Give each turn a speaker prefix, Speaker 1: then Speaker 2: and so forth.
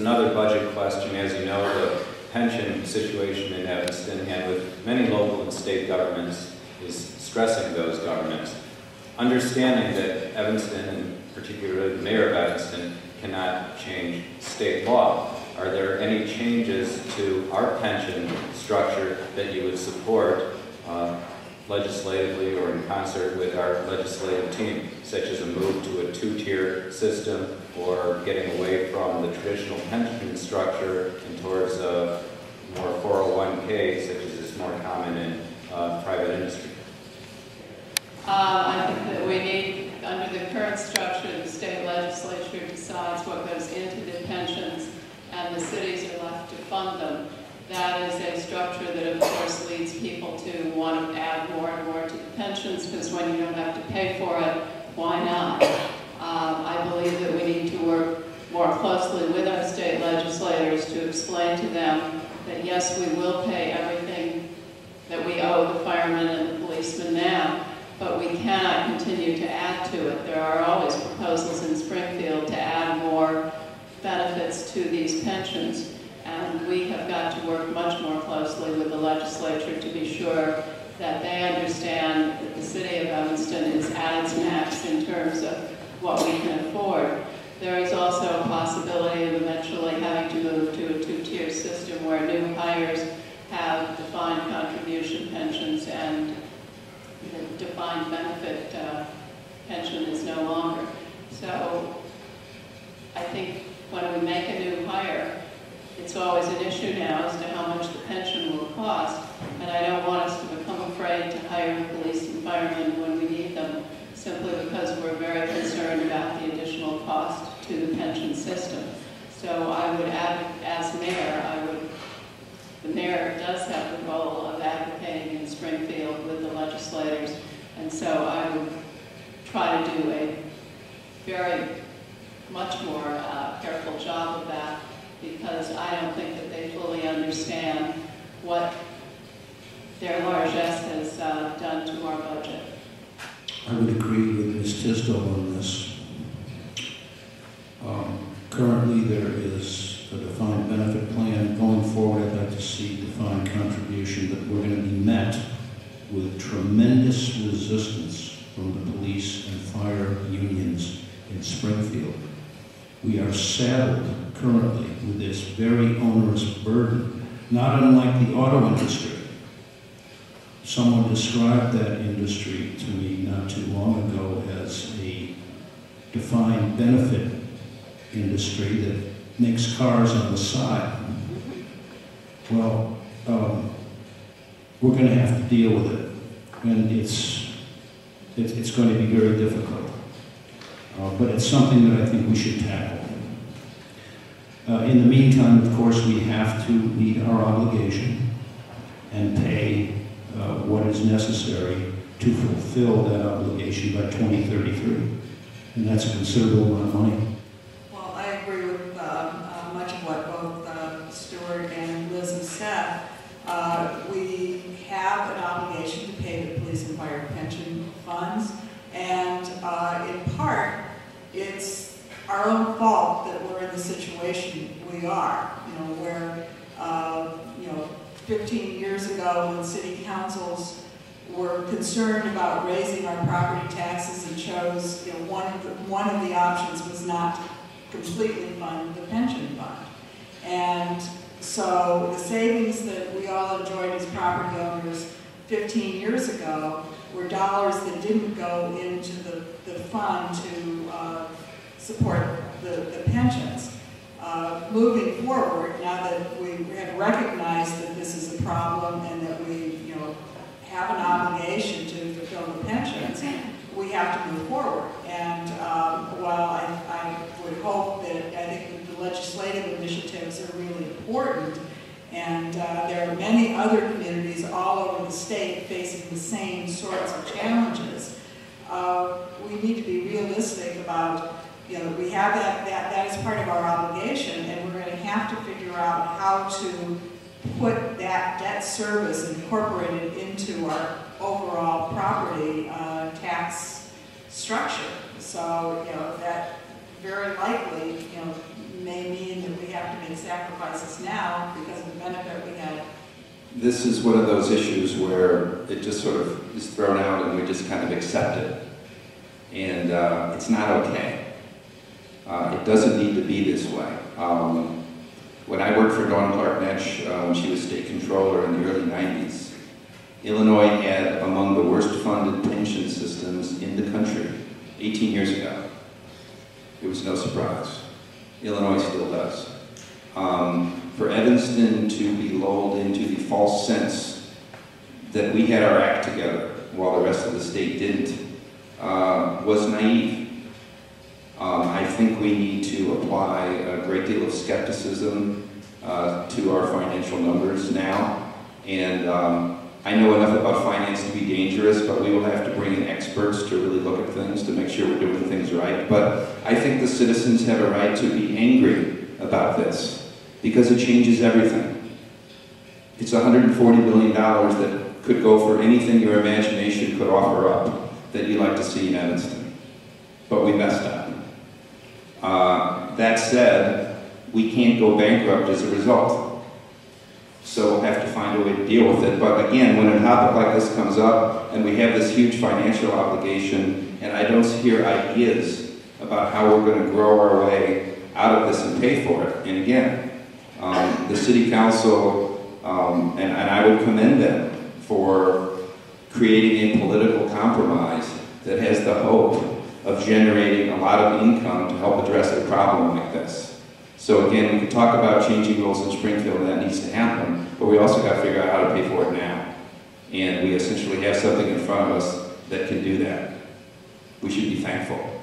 Speaker 1: another budget question. As you know, the pension situation in Evanston and with many local and state governments is stressing those governments. Understanding that Evanston, and particularly the mayor of Evanston, cannot change state law, are there any changes to our pension structure that you would support legislatively or in concert with our legislative team, such as a move to a two-tier system or getting away from the traditional pension structure and towards a more 401k, such as is more common in private industry?
Speaker 2: I think that we need, under the current structure, the state legislature decides what goes into the pensions and the cities are left to fund them. That is a structure that, of course, leads people to want to add more and more to the pensions, because when you don't have to pay for it, why not? I believe that we need to work more closely with our state legislators to explain to them that, yes, we will pay everything that we owe the firemen and the policemen now, but we cannot continue to add to it. There are always proposals in Springfield to add more benefits to these pensions. And we have got to work much more closely with the legislature to be sure that they understand that the city of Evanston is at its max in terms of what we can afford. There is also a possibility of eventually having to move to a two-tier system where new hires have defined contribution pensions and the defined benefit pension is no longer. So I think when we make a new hire, it's always an issue now as to how much the pension will cost, and I don't want us to become afraid to hire police and firemen when we need them, simply because we're very concerned about the additional cost to the pension system. So I would, as mayor, the mayor does have the role of advocating in Springfield with the legislators, and so I would try to do a very much more careful job of that, because I don't think that they fully understand what their largesse has done to our budget.
Speaker 3: I would agree with Ms. Tisdahl on this. Currently there is a defined benefit plan. Going forward, I'd like to see defined contribution, but we're going to be met with tremendous resistance from the police and fire unions in Springfield. We are saddled currently with this very onerous burden, not unlike the auto industry. Someone described that industry to me not too long ago as a defined benefit industry that makes cars on the side. Well, we're going to have to deal with it, and it's going to be very difficult. But it's something that I think we should tackle. In the meantime, of course, we have to meet our obligation and pay what is necessary to fulfill that obligation by 2033. And that's a considerable amount of money.
Speaker 4: Well, I agree with much of what both Stuart and Liz have said. We have an obligation to pay the police and fire pension funds, and in part, it's our own fault that we're in the situation we are. Where 15 years ago, when city councils were concerned about raising our property taxes and chose, one of the options was not completely fund the pension fund. And so the savings that we all enjoyed as property owners 15 years ago were dollars that didn't go into the fund to support the pensions. Moving forward, now that we have recognized that this is a problem and that we have an obligation to fulfill the pensions, we have to move forward. And while I would hope that I think that the legislative initiatives are really important, and there are many other communities all over the state facing the same sorts of challenges, we need to be realistic about, we have that is part of our obligation, and we're going to have to figure out how to put that debt service and incorporate it into our overall property tax structure. So, that very likely, may mean that we have to make sacrifices now because of the benefit we had.
Speaker 5: This is one of those issues where it just sort of is thrown out and we just kind of accept it. And it's not okay. It doesn't need to be this way. When I worked for Dawn Clark-Netsch, she was state controller in the early 90s. Illinois had among the worst funded pension systems in the country 18 years ago. It was no surprise. Illinois still does. For Evanston to be lulled into the false sense that we had our act together while the rest of the state didn't was naive. I think we need to apply a great deal of skepticism to our financial numbers now. And I know enough about finance to be dangerous, but we will have to bring in experts to really look at things to make sure we're doing things right. But I think the citizens have a right to be angry about this because it changes everything. It's $140 billion that could go for anything your imagination could offer up that you'd like to see in Evanston. But we messed up. That said, we can't go bankrupt as a result. So we'll have to find a way to deal with it. But again, when a topic like this comes up and we have this huge financial obligation and I don't hear ideas about how we're going to grow our way out of this and pay for it. And again, the city council, and I would commend them for creating a political compromise that has the hope of generating a lot of income to help address a problem like this. So again, we could talk about changing rules in Springfield, and that needs to happen, but we also got to figure out how to pay for it now. And we essentially have something in front of us that can do that. We should be thankful.